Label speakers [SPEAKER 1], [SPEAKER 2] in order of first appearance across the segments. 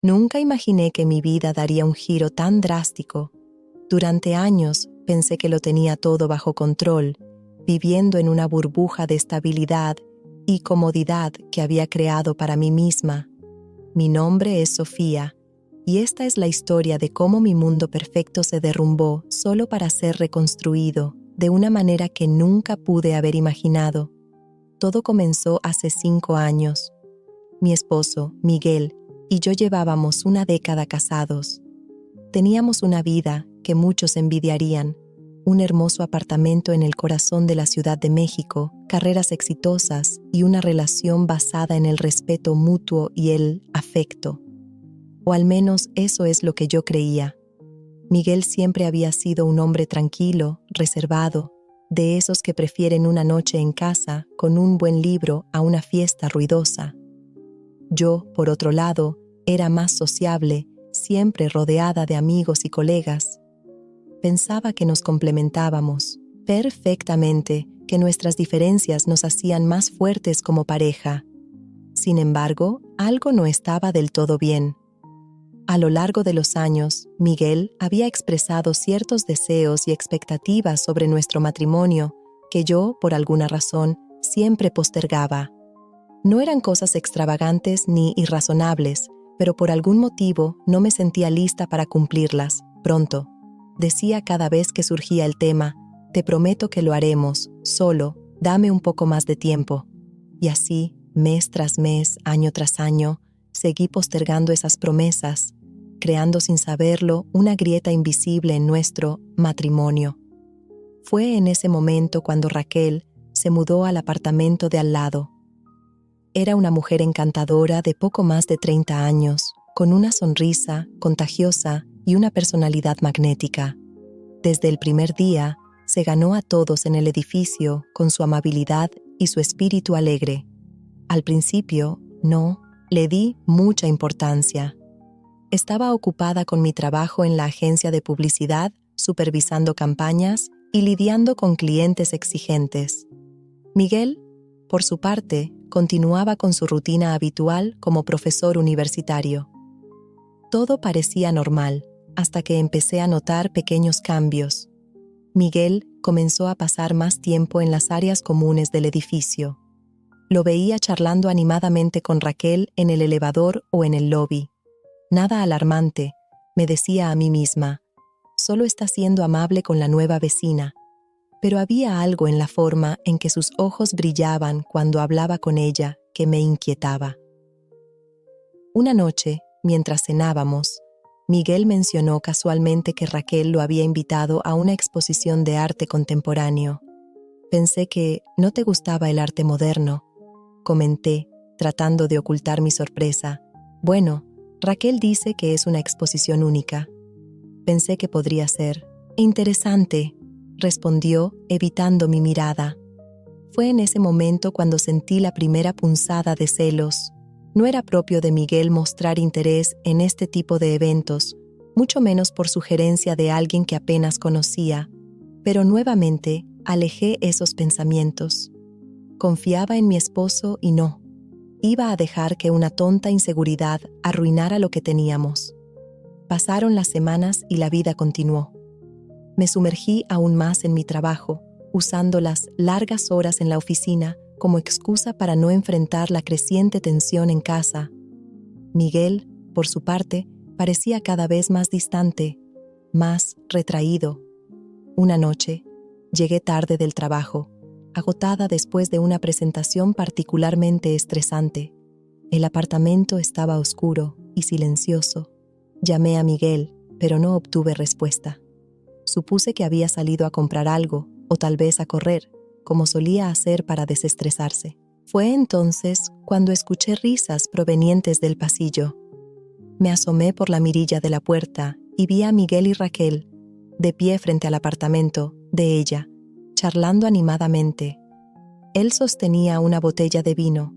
[SPEAKER 1] Nunca imaginé que mi vida daría un giro tan drástico. Durante años pensé que lo tenía todo bajo control, viviendo en una burbuja de estabilidad y comodidad que había creado para mí misma. Mi nombre es Sofía, y esta es la historia de cómo mi mundo perfecto se derrumbó solo para ser reconstruido de una manera que nunca pude haber imaginado. Todo comenzó hace 5 años. Mi esposo, Miguel, y yo llevábamos una década casados. Teníamos una vida que muchos envidiarían, un hermoso apartamento en el corazón de la Ciudad de México, carreras exitosas y una relación basada en el respeto mutuo y el afecto. O al menos eso es lo que yo creía. Miguel siempre había sido un hombre tranquilo, reservado, de esos que prefieren una noche en casa con un buen libro a una fiesta ruidosa. Yo, por otro lado, era más sociable, siempre rodeada de amigos y colegas. Pensaba que nos complementábamos perfectamente, que nuestras diferencias nos hacían más fuertes como pareja. Sin embargo, algo no estaba del todo bien. A lo largo de los años, Miguel había expresado ciertos deseos y expectativas sobre nuestro matrimonio que yo, por alguna razón, siempre postergaba. No eran cosas extravagantes ni irrazonables, pero por algún motivo no me sentía lista para cumplirlas. Pronto, decía cada vez que surgía el tema, te prometo que lo haremos, solo, dame un poco más de tiempo. Y así, mes tras mes, año tras año, seguí postergando esas promesas, creando sin saberlo una grieta invisible en nuestro matrimonio. Fue en ese momento cuando Raquel se mudó al apartamento de al lado. Era una mujer encantadora de poco más de 30 años, con una sonrisa contagiosa y una personalidad magnética. Desde el primer día, se ganó a todos en el edificio con su amabilidad y su espíritu alegre. Al principio, no le di mucha importancia. Estaba ocupada con mi trabajo en la agencia de publicidad, supervisando campañas y lidiando con clientes exigentes. Miguel, por su parte, continuaba con su rutina habitual como profesor universitario. Todo parecía normal, hasta que empecé a notar pequeños cambios. Miguel comenzó a pasar más tiempo en las áreas comunes del edificio. Lo veía charlando animadamente con Raquel en el elevador o en el lobby. Nada alarmante, me decía a mí misma. Solo está siendo amable con la nueva vecina. Pero había algo en la forma en que sus ojos brillaban cuando hablaba con ella que me inquietaba. Una noche, mientras cenábamos, Miguel mencionó casualmente que Raquel lo había invitado a una exposición de arte contemporáneo. Pensé que no te gustaba el arte moderno, comenté, tratando de ocultar mi sorpresa. Bueno, Raquel dice que es una exposición única. Pensé que podría ser interesante, respondió, evitando mi mirada. Fue en ese momento cuando sentí la primera punzada de celos. No era propio de Miguel mostrar interés en este tipo de eventos, mucho menos por sugerencia de alguien que apenas conocía, pero nuevamente alejé esos pensamientos. Confiaba en mi esposo y no. Iba a dejar que una tonta inseguridad arruinara lo que teníamos. Pasaron las semanas y la vida continuó. Me sumergí aún más en mi trabajo, usando las largas horas en la oficina como excusa para no enfrentar la creciente tensión en casa. Miguel, por su parte, parecía cada vez más distante, más retraído. Una noche, llegué tarde del trabajo, agotada después de una presentación particularmente estresante. El apartamento estaba oscuro y silencioso. Llamé a Miguel, pero no obtuve respuesta. Supuse que había salido a comprar algo, o tal vez a correr, como solía hacer para desestresarse. Fue entonces cuando escuché risas provenientes del pasillo. Me asomé por la mirilla de la puerta y vi a Miguel y Raquel, de pie frente al apartamento de ella, charlando animadamente. Él sostenía una botella de vino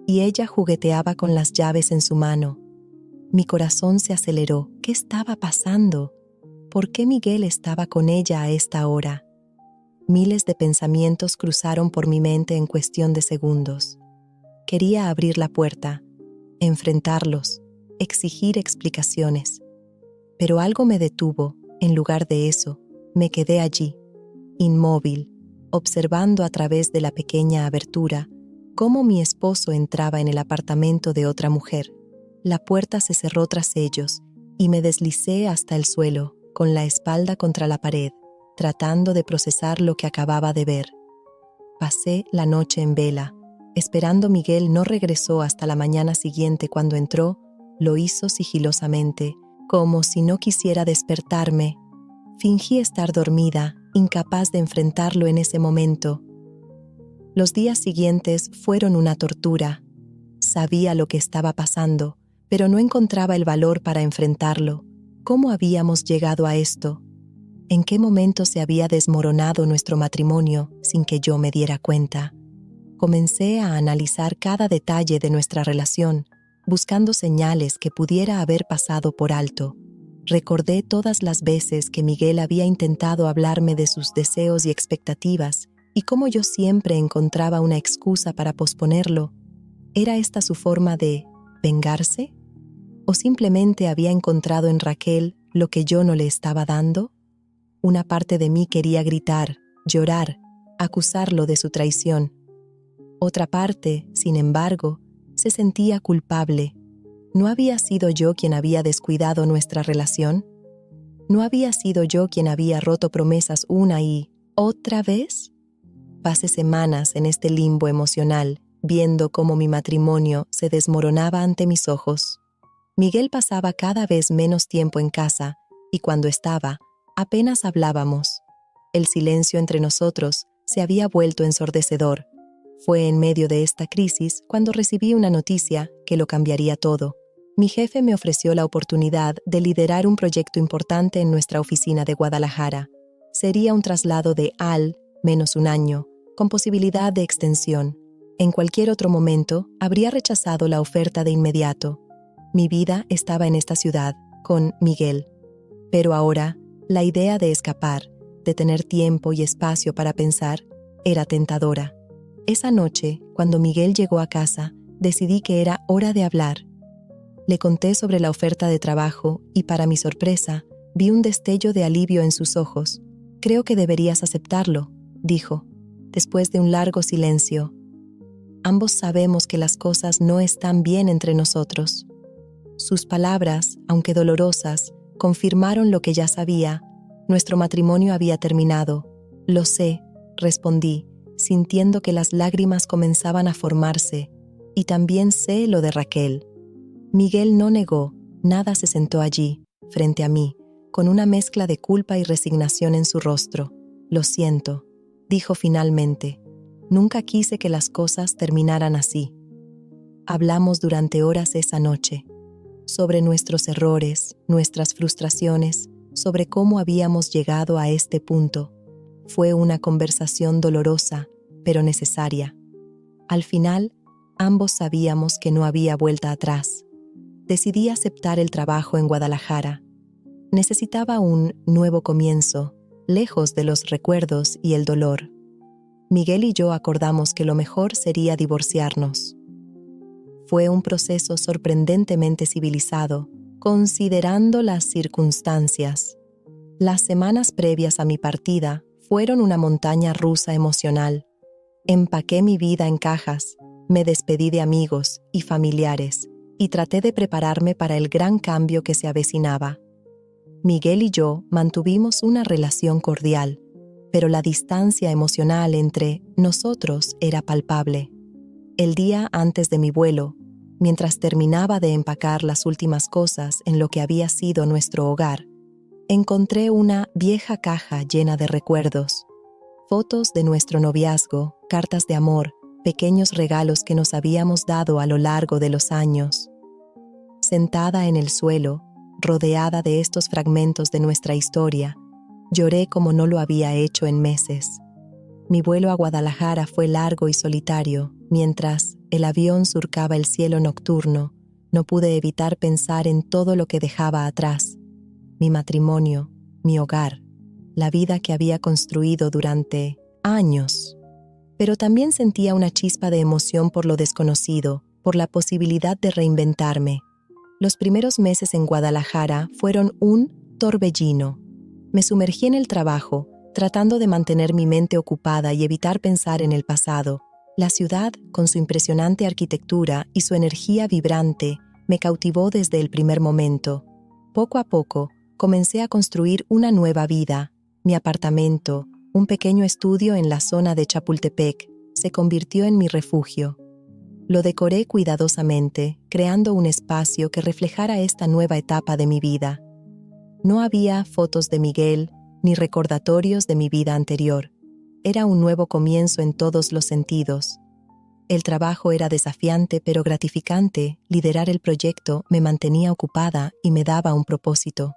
[SPEAKER 1] y ella jugueteaba con las llaves en su mano. Mi corazón se aceleró. ¿Qué estaba pasando? ¿Por qué Miguel estaba con ella a esta hora? Miles de pensamientos cruzaron por mi mente en cuestión de segundos. Quería abrir la puerta, enfrentarlos, exigir explicaciones. Pero algo me detuvo. En lugar de eso, me quedé allí, inmóvil, observando a través de la pequeña abertura cómo mi esposo entraba en el apartamento de otra mujer. La puerta se cerró tras ellos y me deslicé hasta el suelo, con la espalda contra la pared, tratando de procesar lo que acababa de ver. Pasé la noche en vela. Esperando Miguel no regresó hasta la mañana siguiente. Cuando entró, lo hizo sigilosamente, como si no quisiera despertarme. Fingí estar dormida, incapaz de enfrentarlo en ese momento. Los días siguientes fueron una tortura. Sabía lo que estaba pasando, pero no encontraba el valor para enfrentarlo. ¿Cómo habíamos llegado a esto? ¿En qué momento se había desmoronado nuestro matrimonio sin que yo me diera cuenta? Comencé a analizar cada detalle de nuestra relación, buscando señales que pudiera haber pasado por alto. Recordé todas las veces que Miguel había intentado hablarme de sus deseos y expectativas, y cómo yo siempre encontraba una excusa para posponerlo. ¿Era esta su forma de vengarse? ¿O simplemente había encontrado en Raquel lo que yo no le estaba dando? Una parte de mí quería gritar, llorar, acusarlo de su traición. Otra parte, sin embargo, se sentía culpable. ¿No había sido yo quien había descuidado nuestra relación? ¿No había sido yo quien había roto promesas una y otra vez? Pasé semanas en este limbo emocional, viendo cómo mi matrimonio se desmoronaba ante mis ojos. Miguel pasaba cada vez menos tiempo en casa, y cuando estaba, apenas hablábamos. El silencio entre nosotros se había vuelto ensordecedor. Fue en medio de esta crisis cuando recibí una noticia que lo cambiaría todo. Mi jefe me ofreció la oportunidad de liderar un proyecto importante en nuestra oficina de Guadalajara. Sería un traslado de menos un año, con posibilidad de extensión. En cualquier otro momento, habría rechazado la oferta de inmediato. Mi vida estaba en esta ciudad, con Miguel. Pero ahora, la idea de escapar, de tener tiempo y espacio para pensar, era tentadora. Esa noche, cuando Miguel llegó a casa, decidí que era hora de hablar. Le conté sobre la oferta de trabajo y, para mi sorpresa, vi un destello de alivio en sus ojos. «Creo que deberías aceptarlo», dijo, después de un largo silencio. «Ambos sabemos que las cosas no están bien entre nosotros». Sus palabras, aunque dolorosas, confirmaron lo que ya sabía. Nuestro matrimonio había terminado. «Lo sé», respondí, sintiendo que las lágrimas comenzaban a formarse. «Y también sé lo de Raquel». Miguel no negó, nada. Se sentó allí, frente a mí, con una mezcla de culpa y resignación en su rostro. «Lo siento», dijo finalmente. «Nunca quise que las cosas terminaran así». Hablamos durante horas esa noche, sobre nuestros errores, nuestras frustraciones, sobre cómo habíamos llegado a este punto. Fue una conversación dolorosa, pero necesaria. Al final, ambos sabíamos que no había vuelta atrás. Decidí aceptar el trabajo en Guadalajara. Necesitaba un nuevo comienzo, lejos de los recuerdos y el dolor. Miguel y yo acordamos que lo mejor sería divorciarnos. Fue un proceso sorprendentemente civilizado, considerando las circunstancias. Las semanas previas a mi partida fueron una montaña rusa emocional. Empaqué mi vida en cajas, me despedí de amigos y familiares y traté de prepararme para el gran cambio que se avecinaba. Miguel y yo mantuvimos una relación cordial, pero la distancia emocional entre nosotros era palpable. El día antes de mi vuelo, mientras terminaba de empacar las últimas cosas en lo que había sido nuestro hogar, encontré una vieja caja llena de recuerdos, fotos de nuestro noviazgo, cartas de amor, pequeños regalos que nos habíamos dado a lo largo de los años. Sentada en el suelo, rodeada de estos fragmentos de nuestra historia, lloré como no lo había hecho en meses. Mi vuelo a Guadalajara fue largo y solitario. Mientras el avión surcaba el cielo nocturno, no pude evitar pensar en todo lo que dejaba atrás. Mi matrimonio, mi hogar, la vida que había construido durante años. Pero también sentía una chispa de emoción por lo desconocido, por la posibilidad de reinventarme. Los primeros meses en Guadalajara fueron un torbellino. Me sumergí en el trabajo, tratando de mantener mi mente ocupada y evitar pensar en el pasado. La ciudad, con su impresionante arquitectura y su energía vibrante, me cautivó desde el primer momento. Poco a poco, comencé a construir una nueva vida. Mi apartamento, un pequeño estudio en la zona de Chapultepec, se convirtió en mi refugio. Lo decoré cuidadosamente, creando un espacio que reflejara esta nueva etapa de mi vida. No había fotos de Miguel, ni recordatorios de mi vida anterior. Era un nuevo comienzo en todos los sentidos. El trabajo era desafiante pero gratificante. Liderar el proyecto me mantenía ocupada y me daba un propósito.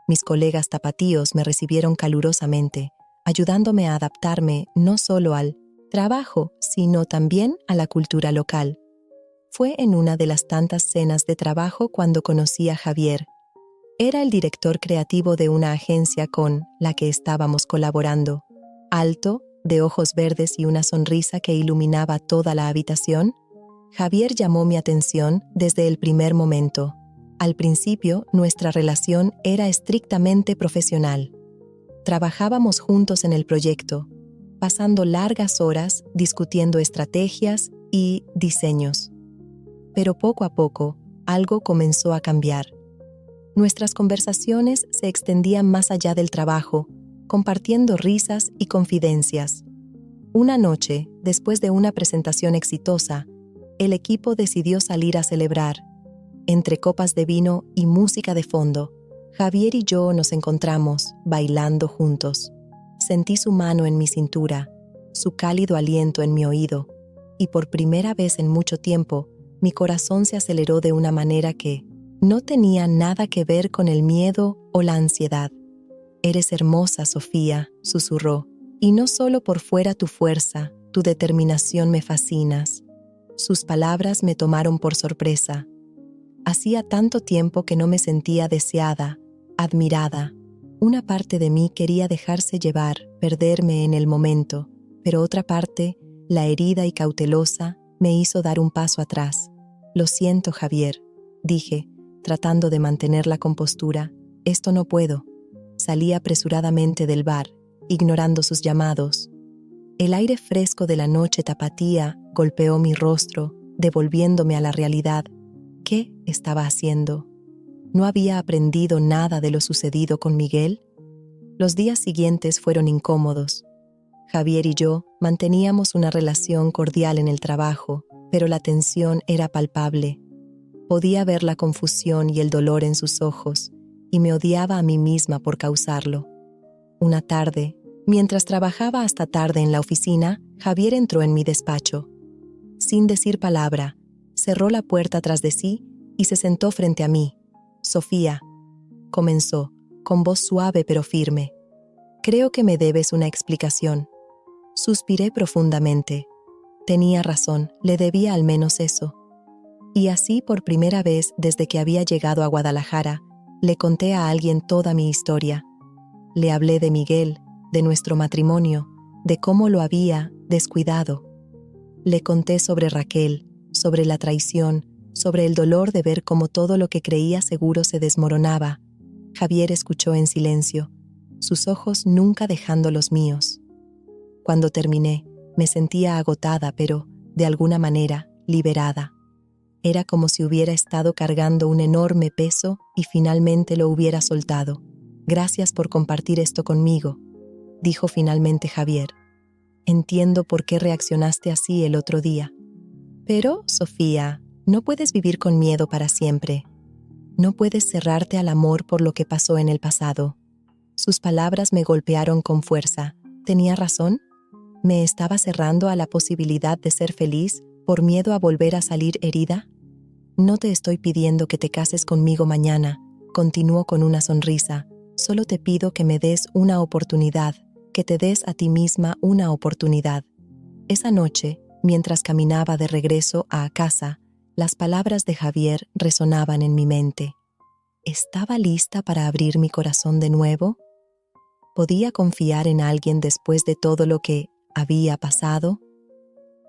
[SPEAKER 1] Mis colegas tapatíos me recibieron calurosamente, ayudándome a adaptarme no solo al trabajo, sino también a la cultura local. Fue en una de las tantas cenas de trabajo cuando conocí a Javier. Era el director creativo de una agencia con la que estábamos colaborando. Alto, de ojos verdes y una sonrisa que iluminaba toda la habitación, Javier llamó mi atención desde el primer momento. Al principio, nuestra relación era estrictamente profesional. Trabajábamos juntos en el proyecto, pasando largas horas discutiendo estrategias y diseños. Pero poco a poco, algo comenzó a cambiar. Nuestras conversaciones se extendían más allá del trabajo, compartiendo risas y confidencias. Una noche, después de una presentación exitosa, el equipo decidió salir a celebrar. Entre copas de vino y música de fondo, Javier y yo nos encontramos, bailando juntos. Sentí su mano en mi cintura, su cálido aliento en mi oído, y por primera vez en mucho tiempo, mi corazón se aceleró de una manera que no tenía nada que ver con el miedo o la ansiedad. «Eres hermosa, Sofía», susurró, «y no solo por fuera tu fuerza, tu determinación me fascinas». Sus palabras me tomaron por sorpresa. Hacía tanto tiempo que no me sentía deseada, admirada. Una parte de mí quería dejarse llevar, perderme en el momento, pero otra parte, la herida y cautelosa, me hizo dar un paso atrás. «Lo siento, Javier», dije, tratando de mantener la compostura. «Esto no puedo». Salí apresuradamente del bar, ignorando sus llamados. El aire fresco de la noche tapatía golpeó mi rostro, devolviéndome a la realidad. ¿Qué estaba haciendo? ¿No había aprendido nada de lo sucedido con Miguel? Los días siguientes fueron incómodos. Javier y yo manteníamos una relación cordial en el trabajo, pero la tensión era palpable. Podía ver la confusión y el dolor en sus ojos, y me odiaba a mí misma por causarlo. Una tarde, mientras trabajaba hasta tarde en la oficina, Javier entró en mi despacho. Sin decir palabra, cerró la puerta tras de sí y se sentó frente a mí. «Sofía», comenzó, con voz suave pero firme, «creo que me debes una explicación». Suspiré profundamente. Tenía razón, le debía al menos eso. Y así, por primera vez desde que había llegado a Guadalajara, le conté a alguien toda mi historia. Le hablé de Miguel, de nuestro matrimonio, de cómo lo había descuidado. Le conté sobre Raquel, sobre la traición, sobre el dolor de ver cómo todo lo que creía seguro se desmoronaba. Javier escuchó en silencio, sus ojos nunca dejando los míos. Cuando terminé, me sentía agotada, pero, de alguna manera, liberada. Era como si hubiera estado cargando un enorme peso y finalmente lo hubiera soltado. «Gracias por compartir esto conmigo», dijo finalmente Javier. «Entiendo por qué reaccionaste así el otro día. Pero, Sofía, no puedes vivir con miedo para siempre. No puedes cerrarte al amor por lo que pasó en el pasado». Sus palabras me golpearon con fuerza. ¿Tenía razón? ¿Me estaba cerrando a la posibilidad de ser feliz por miedo a volver a salir herida? «No te estoy pidiendo que te cases conmigo mañana», continuó con una sonrisa. «Solo te pido que me des una oportunidad, que te des a ti misma una oportunidad». Esa noche, mientras caminaba de regreso a casa, las palabras de Javier resonaban en mi mente. ¿Estaba lista para abrir mi corazón de nuevo? ¿Podía confiar en alguien después de todo lo que había pasado?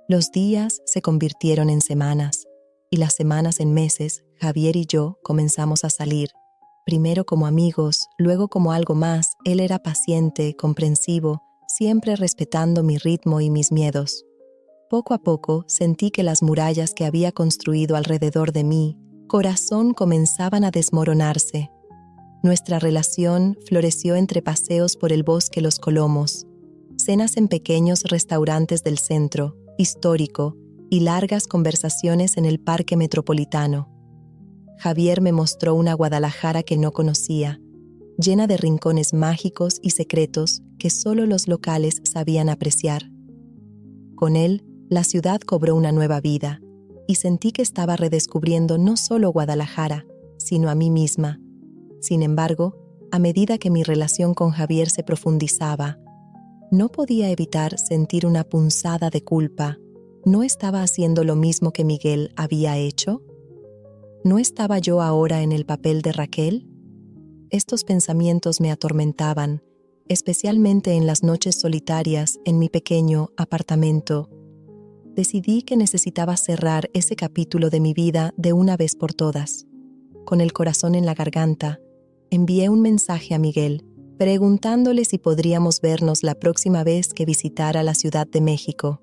[SPEAKER 1] Los días se convirtieron en semanas. y las semanas en meses, Javier y yo comenzamos a salir. Primero como amigos, luego como algo más. Él era paciente, comprensivo, siempre respetando mi ritmo y mis miedos. Poco a poco sentí que las murallas que había construido alrededor de mí, corazón, comenzaban a desmoronarse. Nuestra relación floreció entre paseos por el bosque Los Colomos, cenas en pequeños restaurantes del centro, histórico, y largas conversaciones en el Parque Metropolitano. Javier me mostró una Guadalajara que no conocía, llena de rincones mágicos y secretos que solo los locales sabían apreciar. Con él, la ciudad cobró una nueva vida, y sentí que estaba redescubriendo no solo Guadalajara, sino a mí misma. Sin embargo, a medida que mi relación con Javier se profundizaba, no podía evitar sentir una punzada de culpa. ¿No estaba haciendo lo mismo que Miguel había hecho? ¿No estaba yo ahora en el papel de Raquel? Estos pensamientos me atormentaban, especialmente en las noches solitarias en mi pequeño apartamento. Decidí que necesitaba cerrar ese capítulo de mi vida de una vez por todas. Con el corazón en la garganta, envié un mensaje a Miguel, preguntándole si podríamos vernos la próxima vez que visitara la Ciudad de México.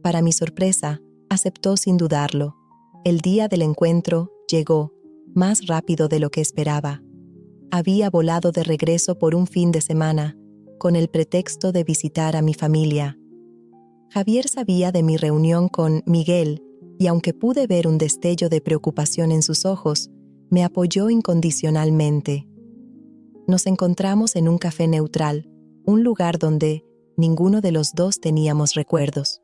[SPEAKER 1] Para mi sorpresa, aceptó sin dudarlo. El día del encuentro llegó, más rápido de lo que esperaba. Había volado de regreso por un fin de semana, con el pretexto de visitar a mi familia. Javier sabía de mi reunión con Miguel, y aunque pude ver un destello de preocupación en sus ojos, me apoyó incondicionalmente. Nos encontramos en un café neutral, un lugar donde ninguno de los dos teníamos recuerdos.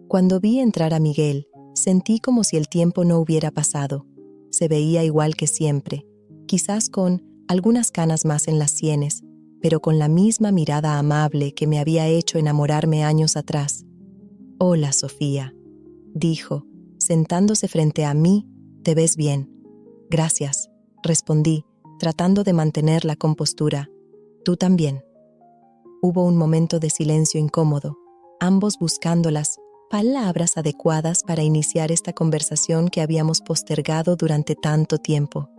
[SPEAKER 1] Cuando vi entrar a Miguel, sentí como si el tiempo no hubiera pasado. Se veía igual que siempre, quizás con algunas canas más en las sienes, pero con la misma mirada amable que me había hecho enamorarme años atrás. «Hola, Sofía», dijo, sentándose frente a mí. «Te ves bien». «Gracias», respondí, tratando de mantener la compostura. «Tú también». Hubo un momento de silencio incómodo, ambos buscando las palabras adecuadas para iniciar esta conversación que habíamos postergado durante tanto tiempo.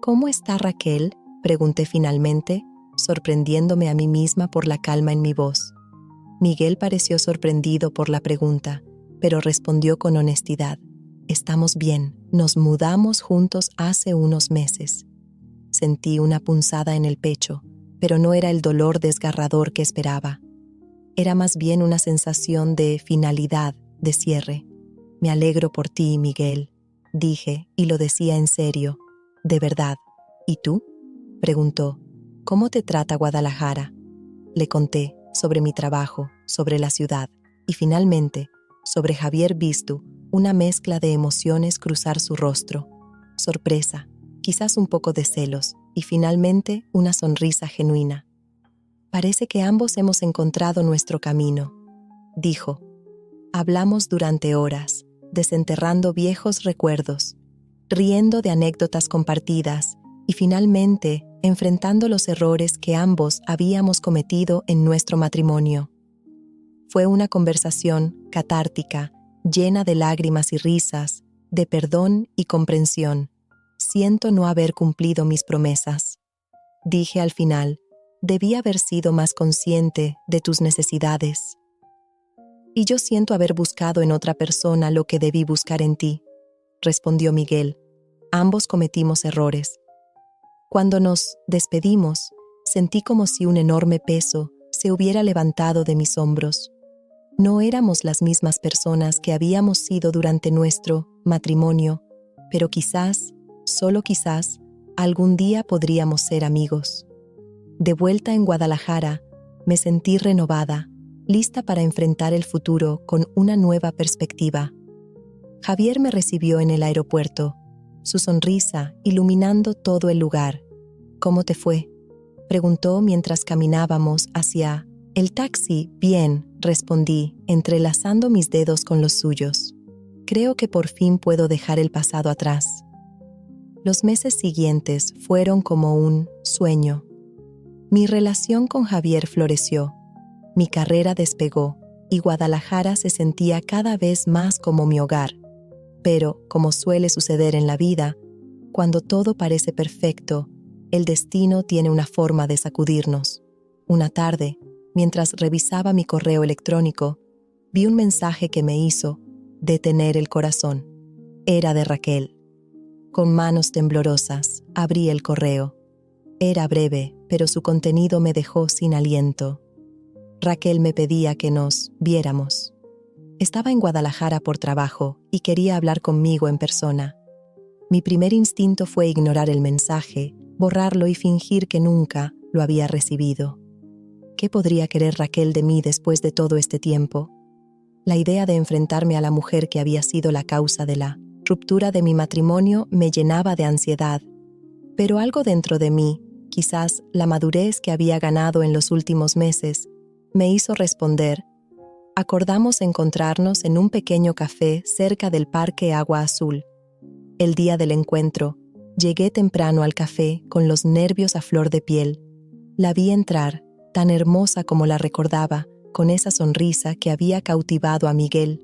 [SPEAKER 1] «¿Cómo está Raquel?», pregunté finalmente, sorprendiéndome a mí misma por la calma en mi voz. Miguel pareció sorprendido por la pregunta, pero respondió con honestidad. «Estamos bien, nos mudamos juntos hace unos meses». Sentí una punzada en el pecho, pero no era el dolor desgarrador que esperaba. Era más bien una sensación de finalidad, de cierre. «Me alegro por ti, Miguel», dije, y lo decía en serio. «De verdad». «¿Y tú?», preguntó. «¿Cómo te trata Guadalajara?». Le conté sobre mi trabajo, sobre la ciudad y finalmente sobre Javier. Visto una mezcla de emociones cruzar su rostro. Sorpresa, quizás un poco de celos y finalmente una sonrisa genuina. «Parece que ambos hemos encontrado nuestro camino», dijo. Hablamos durante horas, desenterrando viejos recuerdos, riendo de anécdotas compartidas y finalmente enfrentando los errores que ambos habíamos cometido en nuestro matrimonio. Fue una conversación catártica, llena de lágrimas y risas, de perdón y comprensión. «Siento no haber cumplido mis promesas», dije al final. «Debí haber sido más consciente de tus necesidades». «Y yo siento haber buscado en otra persona lo que debí buscar en ti», respondió Miguel. «Ambos cometimos errores». Cuando nos despedimos, sentí como si un enorme peso se hubiera levantado de mis hombros. No éramos las mismas personas que habíamos sido durante nuestro matrimonio, pero quizás, solo quizás, algún día podríamos ser amigos. De vuelta en Guadalajara, me sentí renovada, lista para enfrentar el futuro con una nueva perspectiva. Javier me recibió en el aeropuerto, su sonrisa iluminando todo el lugar. «¿Cómo te fue?», preguntó mientras caminábamos hacia el taxi. «Bien», respondí, entrelazando mis dedos con los suyos. «Creo que por fin puedo dejar el pasado atrás». Los meses siguientes fueron como un sueño. Mi relación con Javier floreció, mi carrera despegó y Guadalajara se sentía cada vez más como mi hogar. Pero, como suele suceder en la vida, cuando todo parece perfecto, el destino tiene una forma de sacudirnos. Una tarde, mientras revisaba mi correo electrónico, vi un mensaje que me hizo detener el corazón. Era de Raquel. Con manos temblorosas, abrí el correo. Era breve, pero su contenido me dejó sin aliento. Raquel me pedía que nos viéramos. Estaba en Guadalajara por trabajo y quería hablar conmigo en persona. Mi primer instinto fue ignorar el mensaje, borrarlo y fingir que nunca lo había recibido. ¿Qué podría querer Raquel de mí después de todo este tiempo? La idea de enfrentarme a la mujer que había sido la causa de la ruptura de mi matrimonio me llenaba de ansiedad, pero algo dentro de mí, quizás la madurez que había ganado en los últimos meses, me hizo responder. Acordamos encontrarnos en un pequeño café cerca del Parque Agua Azul. El día del encuentro, llegué temprano al café con los nervios a flor de piel. La vi entrar, tan hermosa como la recordaba, con esa sonrisa que había cautivado a Miguel.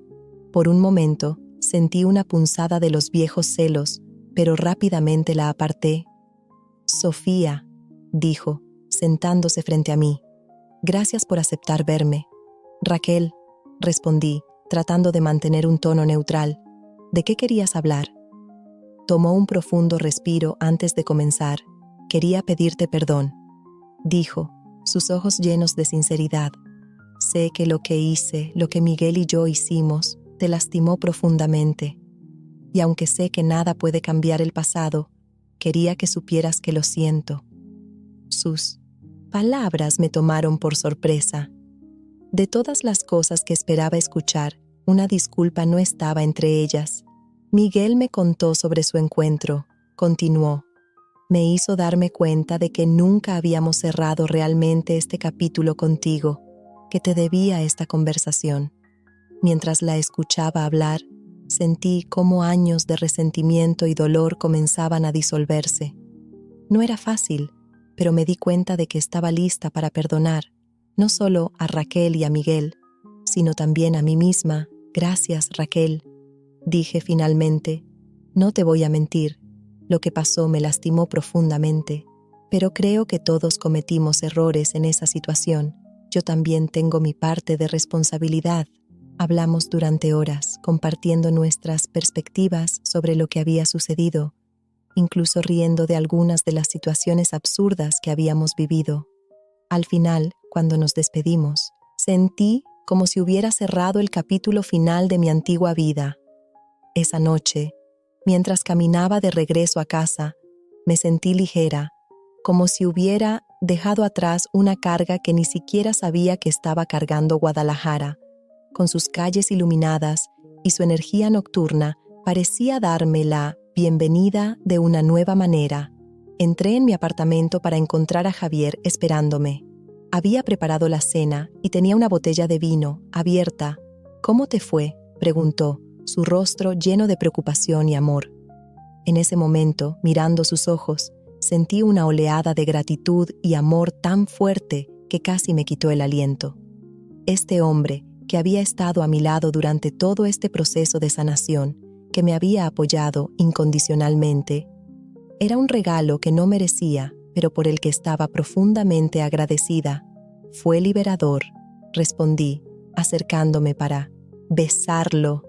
[SPEAKER 1] Por un momento, sentí una punzada de los viejos celos, pero rápidamente la aparté. «Sofía», dijo, sentándose frente a mí. «Gracias por aceptar verme». «Raquel», respondí, tratando de mantener un tono neutral. «¿De qué querías hablar?» Tomó un profundo respiro antes de comenzar. «Quería pedirte perdón», dijo, sus ojos llenos de sinceridad. «Sé que lo que hice, lo que Miguel y yo hicimos, te lastimó profundamente. Y aunque sé que nada puede cambiar el pasado, quería que supieras que lo siento». Sus palabras me tomaron por sorpresa. De todas las cosas que esperaba escuchar, una disculpa no estaba entre ellas. Miguel me contó sobre su encuentro, continuó. Me hizo darme cuenta de que nunca habíamos cerrado realmente este capítulo contigo, que te debía esta conversación. Mientras la escuchaba hablar, sentí cómo años de resentimiento y dolor comenzaban a disolverse. No era fácil, pero me di cuenta de que estaba lista para perdonar, no solo a Raquel y a Miguel, sino también a mí misma. «Gracias, Raquel», dije finalmente. «No te voy a mentir, lo que pasó me lastimó profundamente, pero creo que todos cometimos errores en esa situación. Yo también tengo mi parte de responsabilidad». Hablamos durante horas, compartiendo nuestras perspectivas sobre lo que había sucedido, incluso riendo de algunas de las situaciones absurdas que habíamos vivido. Al final, cuando nos despedimos, sentí como si hubiera cerrado el capítulo final de mi antigua vida. Esa noche, mientras caminaba de regreso a casa, me sentí ligera, como si hubiera dejado atrás una carga que ni siquiera sabía que estaba cargando Guadalajara. Con sus calles iluminadas y su energía nocturna, parecía darme la bienvenida de una nueva manera. Entré en mi apartamento para encontrar a Javier esperándome. Había preparado la cena y tenía una botella de vino abierta. «¿Cómo te fue?», preguntó, su rostro lleno de preocupación y amor. En ese momento, mirando sus ojos, sentí una oleada de gratitud y amor tan fuerte que casi me quitó el aliento. Este hombre, que había estado a mi lado durante todo este proceso de sanación, que me había apoyado incondicionalmente, era un regalo que no merecía, pero por el que estaba profundamente agradecida. «Fue liberador», respondí, acercándome para besarlo.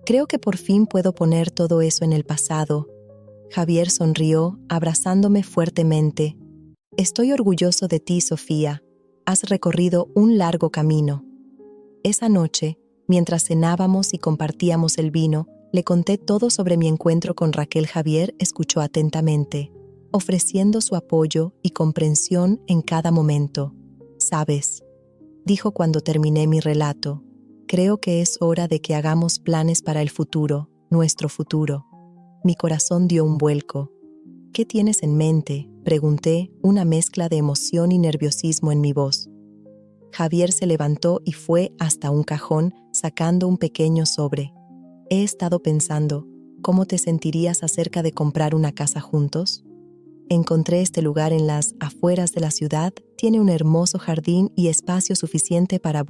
[SPEAKER 1] «Creo que por fin puedo poner todo eso en el pasado». Javier sonrió, abrazándome fuertemente. «Estoy orgulloso de ti, Sofía. Has recorrido un largo camino». Esa noche, mientras cenábamos y compartíamos el vino, le conté todo sobre mi encuentro con Raquel. Javier escuchó atentamente, ofreciendo su apoyo y comprensión en cada momento. «¿Sabes?», dijo cuando terminé mi relato, «creo que es hora de que hagamos planes para el futuro, nuestro futuro». Mi corazón dio un vuelco. «¿Qué tienes en mente?», pregunté, una mezcla de emoción y nerviosismo en mi voz. Javier se levantó y fue hasta un cajón, sacando un pequeño sobre. «He estado pensando, ¿cómo te sentirías acerca de comprar una casa juntos? Encontré este lugar en las afueras de la ciudad, tiene un hermoso jardín y espacio suficiente para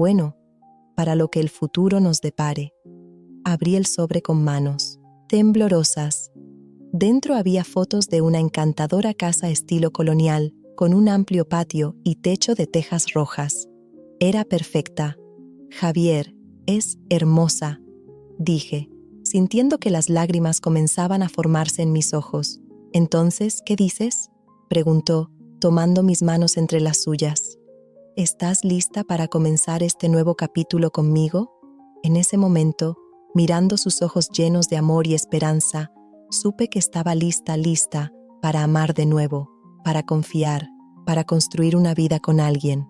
[SPEAKER 1] lo que el futuro nos depare». Abrí el sobre con manos. temblorosas. Dentro había fotos de una encantadora casa estilo colonial, con un amplio patio y techo de tejas rojas. Era perfecta. Javier, es hermosa, dije, sintiendo que las lágrimas comenzaban a formarse en mis ojos. Entonces, ¿qué dices?, preguntó, tomando mis manos entre las suyas. ¿Estás lista para comenzar este nuevo capítulo conmigo? En ese momento, mirando sus ojos llenos de amor y esperanza, supe que estaba lista para amar de nuevo, para confiar, para construir una vida con alguien.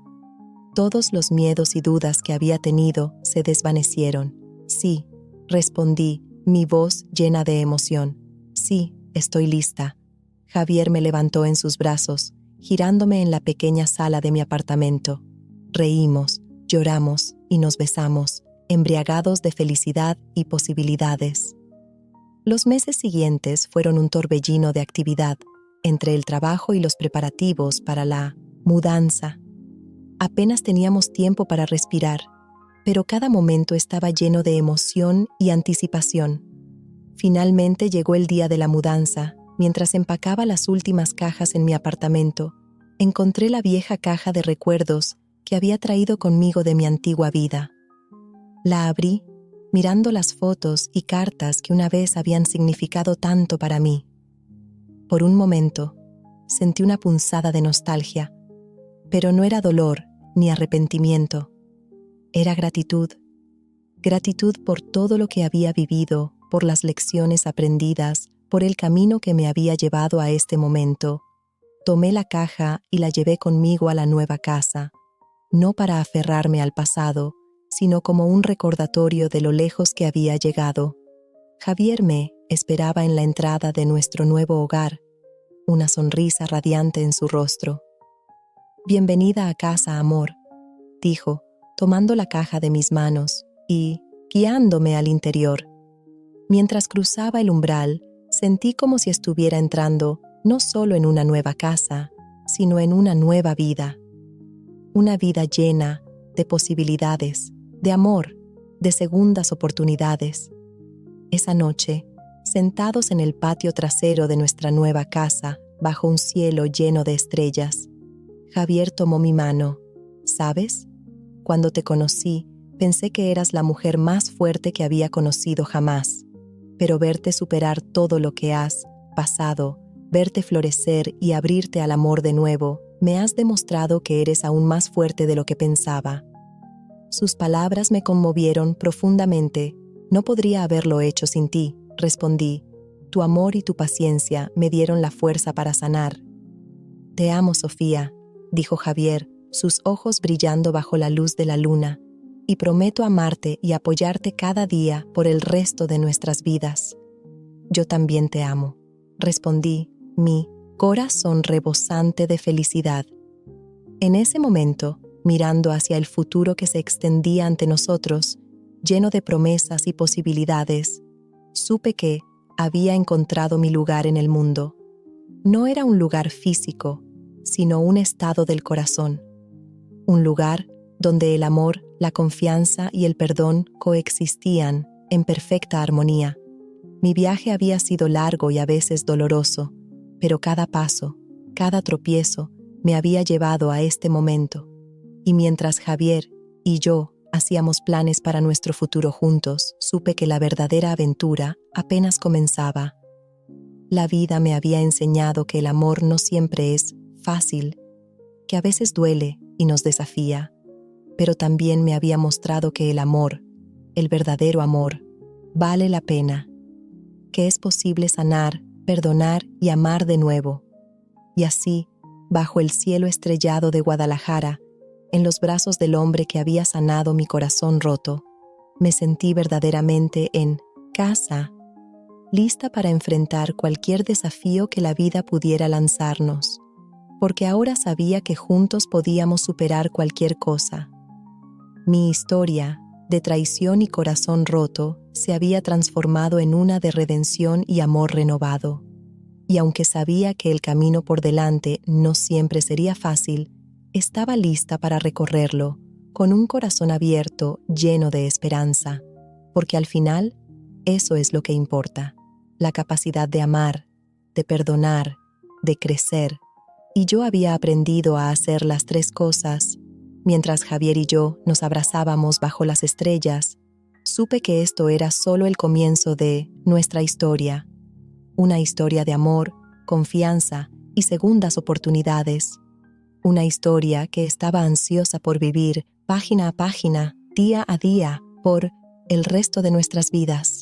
[SPEAKER 1] Todos los miedos y dudas que había tenido se desvanecieron. Sí, respondí, mi voz llena de emoción. Sí, estoy lista. Javier me levantó en sus brazos, girándome en la pequeña sala de mi apartamento. Reímos, lloramos y nos besamos, embriagados de felicidad y posibilidades. Los meses siguientes fueron un torbellino de actividad, entre el trabajo y los preparativos para la mudanza. Apenas teníamos tiempo para respirar, pero cada momento estaba lleno de emoción y anticipación. Finalmente llegó el día de la mudanza. Mientras empacaba las últimas cajas en mi apartamento, encontré la vieja caja de recuerdos que había traído conmigo de mi antigua vida. La abrí, mirando las fotos y cartas que una vez habían significado tanto para mí. Por un momento, sentí una punzada de nostalgia, pero no era dolor ni arrepentimiento. Era gratitud. Gratitud por todo lo que había vivido, por las lecciones aprendidas, por el camino que me había llevado a este momento. Tomé la caja y la llevé conmigo a la nueva casa, no para aferrarme al pasado, sino como un recordatorio de lo lejos que había llegado. Javier me esperaba en la entrada de nuestro nuevo hogar, una sonrisa radiante en su rostro. «Bienvenida a casa, amor», dijo, tomando la caja de mis manos y guiándome al interior. Mientras cruzaba el umbral, sentí como si estuviera entrando no solo en una nueva casa, sino en una nueva vida. Una vida llena de posibilidades, de amor, de segundas oportunidades. Esa noche, sentados en el patio trasero de nuestra nueva casa, bajo un cielo lleno de estrellas, Javier tomó mi mano. ¿Sabes? Cuando te conocí, pensé que eras la mujer más fuerte que había conocido jamás. Pero verte superar todo lo que has pasado, verte florecer y abrirte al amor de nuevo, me has demostrado que eres aún más fuerte de lo que pensaba. Sus palabras me conmovieron profundamente. No podría haberlo hecho sin ti, respondí. Tu amor y tu paciencia me dieron la fuerza para sanar. Te amo, Sofía, dijo Javier, sus ojos brillando bajo la luz de la luna. Y prometo amarte y apoyarte cada día por el resto de nuestras vidas. Yo también te amo, respondí, mi corazón rebosante de felicidad. En ese momento, mirando hacia el futuro que se extendía ante nosotros, lleno de promesas y posibilidades, supe que había encontrado mi lugar en el mundo. No era un lugar físico, sino un estado del corazón. Un lugar donde el amor, la confianza y el perdón coexistían en perfecta armonía. Mi viaje había sido largo y a veces doloroso, pero cada paso, cada tropiezo, me había llevado a este momento. Y mientras Javier y yo hacíamos planes para nuestro futuro juntos, supe que la verdadera aventura apenas comenzaba. La vida me había enseñado que el amor no siempre es fácil, que a veces duele y nos desafía. Pero también me había mostrado que el amor, el verdadero amor, vale la pena, que es posible sanar, perdonar y amar de nuevo. Y así, bajo el cielo estrellado de Guadalajara, en los brazos del hombre que había sanado mi corazón roto, me sentí verdaderamente en casa, lista para enfrentar cualquier desafío que la vida pudiera lanzarnos, porque ahora sabía que juntos podíamos superar cualquier cosa. Mi historia, de traición y corazón roto, se había transformado en una de redención y amor renovado. Y aunque sabía que el camino por delante no siempre sería fácil, estaba lista para recorrerlo, con un corazón abierto, lleno de esperanza, porque al final, eso es lo que importa. la capacidad de amar, de perdonar, de crecer. Y yo había aprendido a hacer las tres cosas. Mientras Javier y yo nos abrazábamos bajo las estrellas, supe que esto era solo el comienzo de nuestra historia. Una historia de amor, confianza y segundas oportunidades. Una historia que estaba ansiosa por vivir página a página, día a día, por el resto de nuestras vidas.